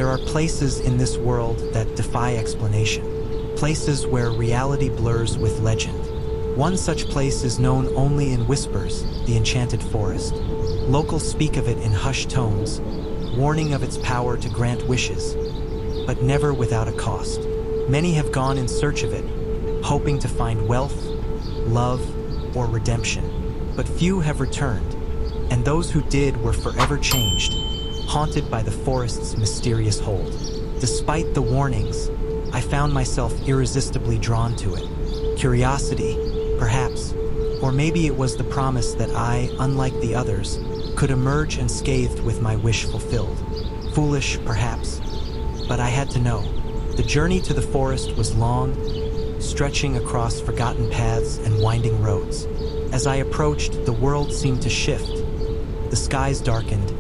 There are places in this world that defy explanation, places where reality blurs with legend. One such place is known only in whispers, the Enchanted Forest. Locals speak of it in hushed tones, warning of its power to grant wishes, but never without a cost. Many have gone in search of it, hoping to find wealth, love, or redemption. But few have returned, and those who did were forever changed, haunted by the forest's mysterious hold. Despite the warnings, I found myself irresistibly drawn to it. Curiosity, perhaps, or maybe it was the promise that I, unlike the others, could emerge unscathed with my wish fulfilled. Foolish, perhaps, but I had to know. The journey to the forest was long, stretching across forgotten paths and winding roads. As I approached, the world seemed to shift. The skies darkened,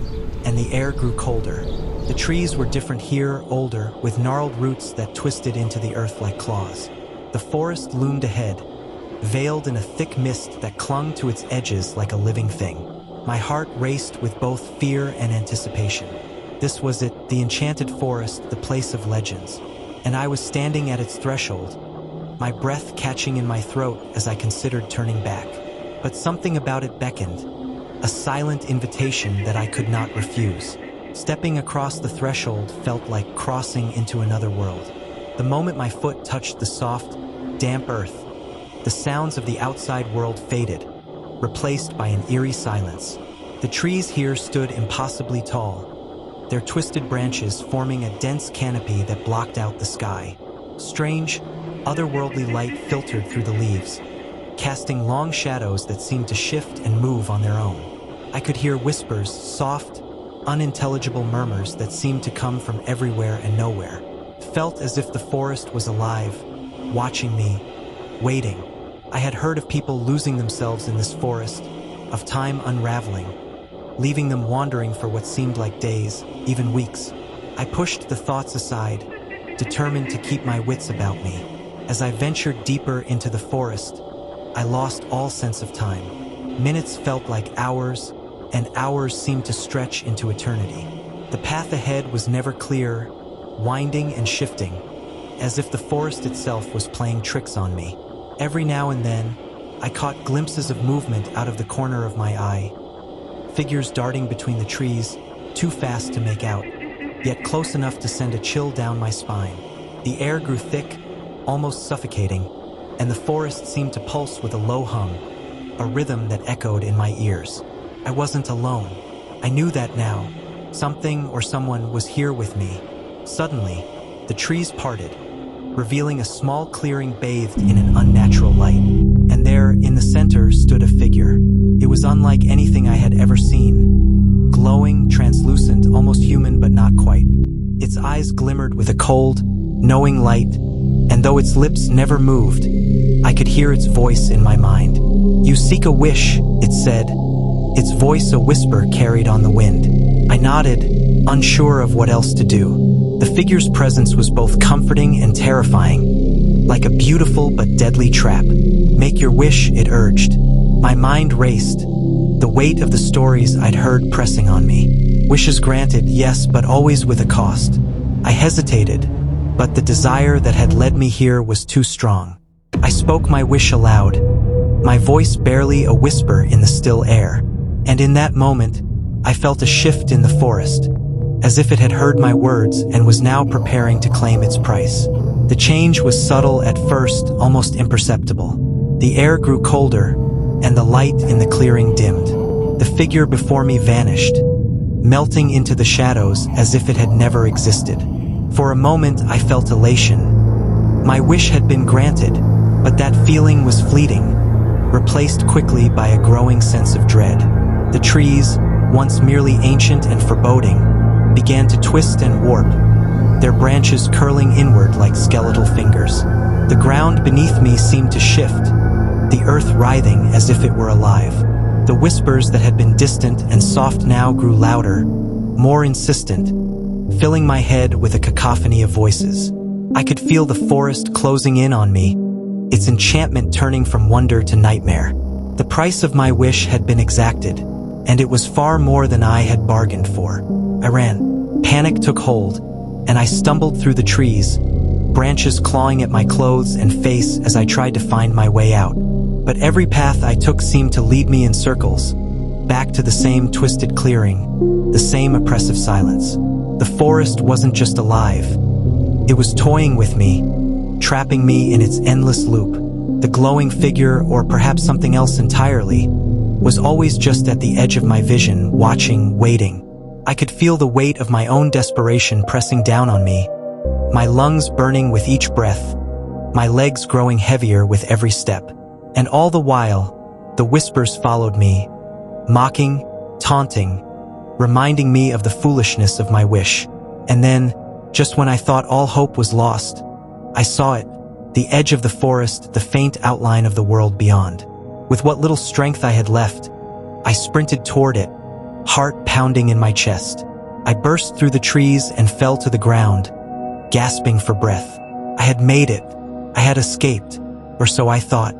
and the air grew colder. The trees were different here, older, with gnarled roots that twisted into the earth like claws. The forest loomed ahead, veiled in a thick mist that clung to its edges like a living thing. My heart raced with both fear and anticipation. This was it, the Enchanted Forest, the place of legends. And I was standing at its threshold, my breath catching in my throat as I considered turning back. But something about it beckoned, a silent invitation that I could not refuse. Stepping across the threshold felt like crossing into another world. The moment my foot touched the soft, damp earth, the sounds of the outside world faded, replaced by an eerie silence. The trees here stood impossibly tall, their twisted branches forming a dense canopy that blocked out the sky. Strange, otherworldly light filtered through the leaves, casting long shadows that seemed to shift and move on their own. I could hear whispers, soft, unintelligible murmurs that seemed to come from everywhere and nowhere. Felt as if the forest was alive, watching me, waiting. I had heard of people losing themselves in this forest, of time unraveling, leaving them wandering for what seemed like days, even weeks. I pushed the thoughts aside, determined to keep my wits about me. As I ventured deeper into the forest, I lost all sense of time. Minutes felt like hours, and hours seemed to stretch into eternity. The path ahead was never clear, winding and shifting, as if the forest itself was playing tricks on me. Every now and then, I caught glimpses of movement out of the corner of my eye, figures darting between the trees, too fast to make out, yet close enough to send a chill down my spine. The air grew thick, almost suffocating, and the forest seemed to pulse with a low hum, a rhythm that echoed in my ears. I wasn't alone. I knew that now. Something or someone was here with me. Suddenly, the trees parted, revealing a small clearing bathed in an unnatural light. And there, in the center, stood a figure. It was unlike anything I had ever seen. Glowing, translucent, almost human, but not quite. Its eyes glimmered with a cold, knowing light, and though its lips never moved, I could hear its voice in my mind. "You seek a wish," it said, its voice a whisper carried on the wind. I nodded, unsure of what else to do. The figure's presence was both comforting and terrifying, like a beautiful but deadly trap. "Make your wish," it urged. My mind raced, the weight of the stories I'd heard pressing on me. Wishes granted, yes, but always with a cost. I hesitated, but the desire that had led me here was too strong. I spoke my wish aloud, my voice barely a whisper in the still air. And in that moment, I felt a shift in the forest, as if it had heard my words and was now preparing to claim its price. The change was subtle at first, almost imperceptible. The air grew colder, and the light in the clearing dimmed. The figure before me vanished, melting into the shadows as if it had never existed. For a moment, I felt elation. My wish had been granted, but that feeling was fleeting, replaced quickly by a growing sense of dread. The trees, once merely ancient and foreboding, began to twist and warp, their branches curling inward like skeletal fingers. The ground beneath me seemed to shift, the earth writhing as if it were alive. The whispers that had been distant and soft now grew louder, more insistent, filling my head with a cacophony of voices. I could feel the forest closing in on me, its enchantment turning from wonder to nightmare. The price of my wish had been exacted, and it was far more than I had bargained for. I ran. Panic took hold, and I stumbled through the trees, branches clawing at my clothes and face as I tried to find my way out. But every path I took seemed to lead me in circles, back to the same twisted clearing, the same oppressive silence. The forest wasn't just alive. It was toying with me, trapping me in its endless loop. The glowing figure, or perhaps something else entirely, was always just at the edge of my vision, watching, waiting. I could feel the weight of my own desperation pressing down on me, my lungs burning with each breath, my legs growing heavier with every step. And all the while, the whispers followed me, mocking, taunting, reminding me of the foolishness of my wish. And then, just when I thought all hope was lost, I saw it, the edge of the forest, the faint outline of the world beyond. With what little strength I had left, I sprinted toward it, heart pounding in my chest. I burst through the trees and fell to the ground, gasping for breath. I had made it. I had escaped, or so I thought.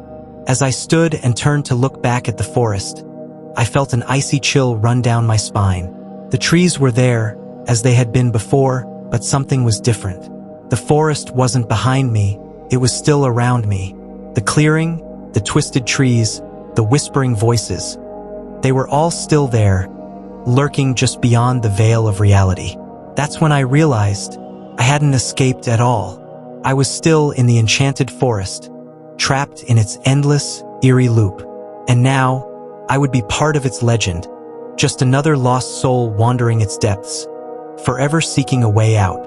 As I stood and turned to look back at the forest, I felt an icy chill run down my spine. The trees were there, as they had been before, but something was different. The forest wasn't behind me, it was still around me. The clearing, the twisted trees, the whispering voices, they were all still there, lurking just beyond the veil of reality. That's when I realized I hadn't escaped at all. I was still in the Enchanted Forest, trapped in its endless, eerie loop. And now, I would be part of its legend, just another lost soul wandering its depths, forever seeking a way out.